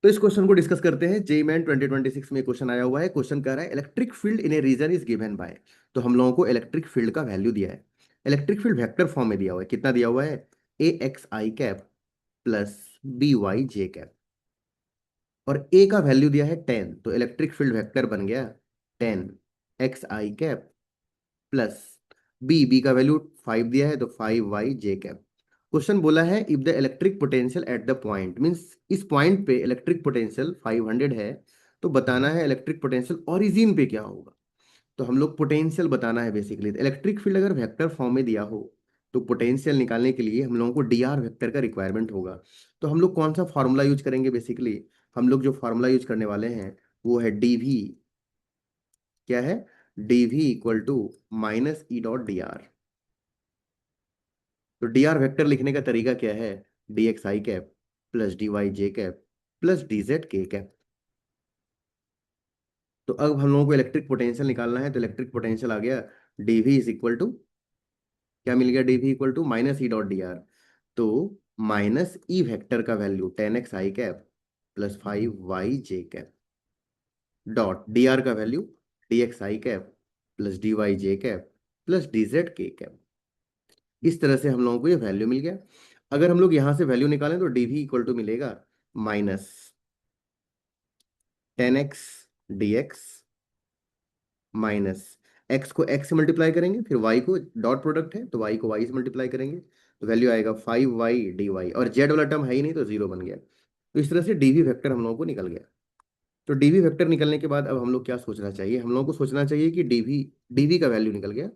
तो इस क्वेश्चन को डिस्कस करते हैं। जेईई मेन 2026 में क्वेश्चन आया हुआ है। क्वेश्चन कह रहा है electric field in a region is given by. तो हम लोगों को इलेक्ट्रिक फील्ड का वैल्यू दिया है। इलेक्ट्रिक फील्ड वेक्टर फॉर्म में दिया हुआ है। कितना दिया हुआ है? ए x I cap plus B Y J cap. और ए का वैल्यू दिया है 10, तो इलेक्ट्रिक फील्ड वेक्टर बन गया 10 X I cap plus B का वैल्यू 5 दिया है तो 5 वाई जे कैप। क्वेश्चन बोला है if the electric potential at the point means इस पॉइंट पे इलेक्ट्रिक पोटेंशियल 500 है, तो बताना है इलेक्ट्रिक पोटेंशियल ओरिजिन पे क्या होगा। तो हम लोग पोटेंशियल बताना है बेसिकली। इलेक्ट्रिक फील्ड अगर वेक्टर फॉर्म में दिया हो तो पोटेंशियल निकालने के लिए हम लोगों को डी आर वेक्टर का रिक्वायरमेंट होगा। तो हम लोग कौन सा फॉर्मूला यूज करेंगे बेसिकली? हम लोग जो फॉर्मूला यूज करने वाले हैं वो है डी वी। क्या है? D V equal to minus E dot D R. तो डी आर वेक्टर लिखने का तरीका क्या है? D X I cap plus D Y J cap plus D Z K cap. तो अब हम लोगों को इलेक्ट्रिक पोटेंशियल निकालना है, तो इलेक्ट्रिक पोटेंशियल आ गया D V is equal to, क्या मिल गया? D V equal to minus E dot D R. तो माइनस ई वेक्टर का value 10 X I cap plus 5 Y J cap dot D R का value D X I cap plus D Y J cap plus D Z K cap. इस तरह से हम लोगों को ये वैल्यू मिल गया। अगर हम लोग यहां से वैल्यू निकालें तो डी वी इक्वल टू मिलेगा minus 10 x D x minus x को एक्स से मल्टीप्लाई करेंगे, फिर वाई को, डॉट प्रोडक्ट है तो वाई को वाई से मल्टीप्लाई करेंगे, तो वैल्यू आएगा 5 वाई डी वाई, और जेड वाला टर्म है ही नहीं तो जीरो बन गया। तो इस तरह से डीवी वेक्टर हम लोगों को निकल गया। तो डीवी वेक्टर निकलने के बाद अब हम लोग क्या सोचना चाहिए? हम लोगों को सोचना चाहिए कि डीवी डीवी का वैल्यू निकल गया।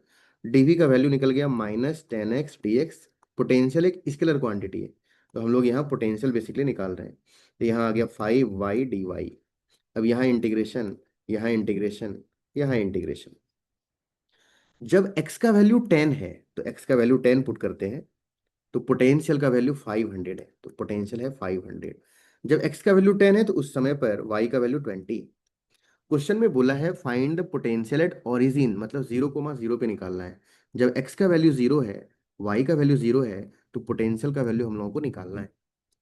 डीवी का वैल्यू निकल गया -10 एक्स डी एक्स। पोटेंशियल एक स्केलर क्वांटिटी है, तो हम लोग यहाँ पोटेंशियल बेसिकली निकाल रहे हैं। तो यहाँ आ गया 5 वाई डी वाई। अब यहाँ इंटीग्रेशन, यहाँ इंटीग्रेशन, यहाँ इंटीग्रेशन। जब x का वैल्यू 10 है तो x का वैल्यू 10 पुट करते हैं, तो पोटेंशियल का वैल्यू 500 है, तो पोटेंशियल है 500। जब x का वैल्यू 10 है तो उस समय पर y का वैल्यू 20। क्वेश्चन में बोला है find the potential at origin, मतलब 0,0 पे निकालना है। जब x का वैल्यू 0 है, y का वैल्यू 0 है, तो पोटेंशियल का वैल्यू हम लोगों को निकालना है।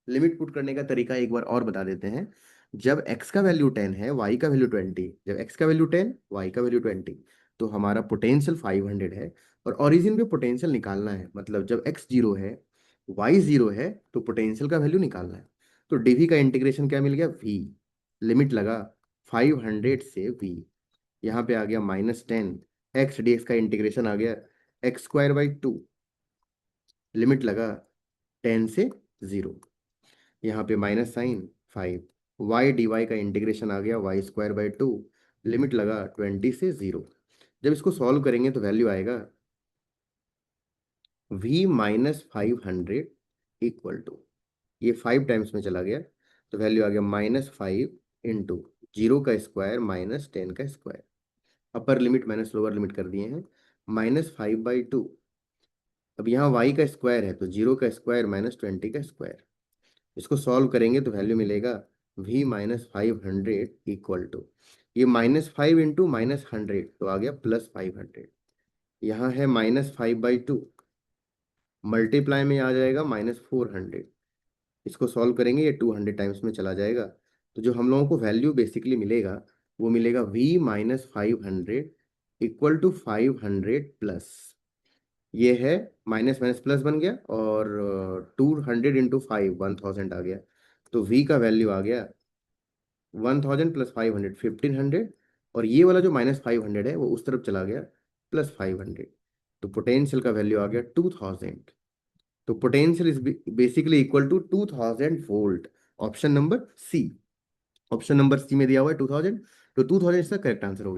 लिमिट पुट करने का तरीका एक बार और बता देते हैं। जब x का वैल्यू 10 है, y का वैल्यू 20, जब x का वैल्यू 10, y का वैल्यू 20, तो हमारा पोटेंशियल 500 है। और ओरिजिन पे पोटेंशियल निकालना है, मतलब जब x 0 है, y 0 है, तो पोटेंशियल का वैल्यू निकालना है। तो dv का इंटीग्रेशन क्या मिल गया? v। लिमिट लगा 500 से v। यहाँ पे आ गया -10 x dx का इंटीग्रेशन आ गया x² बाई 2। लिमिट लगा 10 से 0। यहाँ पे minus sine 5। Y D Y का इंटीग्रेशन आ गया y² बाई 2। लिमिट लगा 20 से 0। जब इसको सॉल्व करेंगे तो वैल्यू आएगा v -500 इक्वल टू, ये 5 टाइम्स में चला गया तो वैल्यू आ गया -5 इंटू 0 का स्क्वायर माइनस 10 का square. Upper limit minus lower limit कर दिए हैं। -5/2। अब यहाँ y का स्क्वायर है तो 0 का स्क्वायर माइनस 20 का स्क्वायर। इसको सॉल्व करेंगे तो वैल्यू मिलेगा v -500 इक्वल टू, ये -5 इंटू -100 तो आ गया +500। यहाँ है -5/2, मल्टीप्लाई में आ जाएगा -400। इसको सॉल्व करेंगे ये 200 टाइम्स में चला जाएगा। तो जो हम लोगों को वैल्यू बेसिकली मिलेगा वो मिलेगा v -500 इक्वल टू 500 प्लस, ये है माइनस माइनस प्लस बन गया, और 200 इंटू 5 1000 आ गया। तो v का वैल्यू आ गया 1000 प्लस 500 1500, और ये वाला जो -500 है वो उस तरफ चला गया +500। तो पोटेंशियल का वैल्यू आ गया 2000। तो potential is basically equal to 2000 volt. Option number C. Option number C में दिया हुआ है 2000, तो 2000 इसका करेक्ट आंसर हो गया।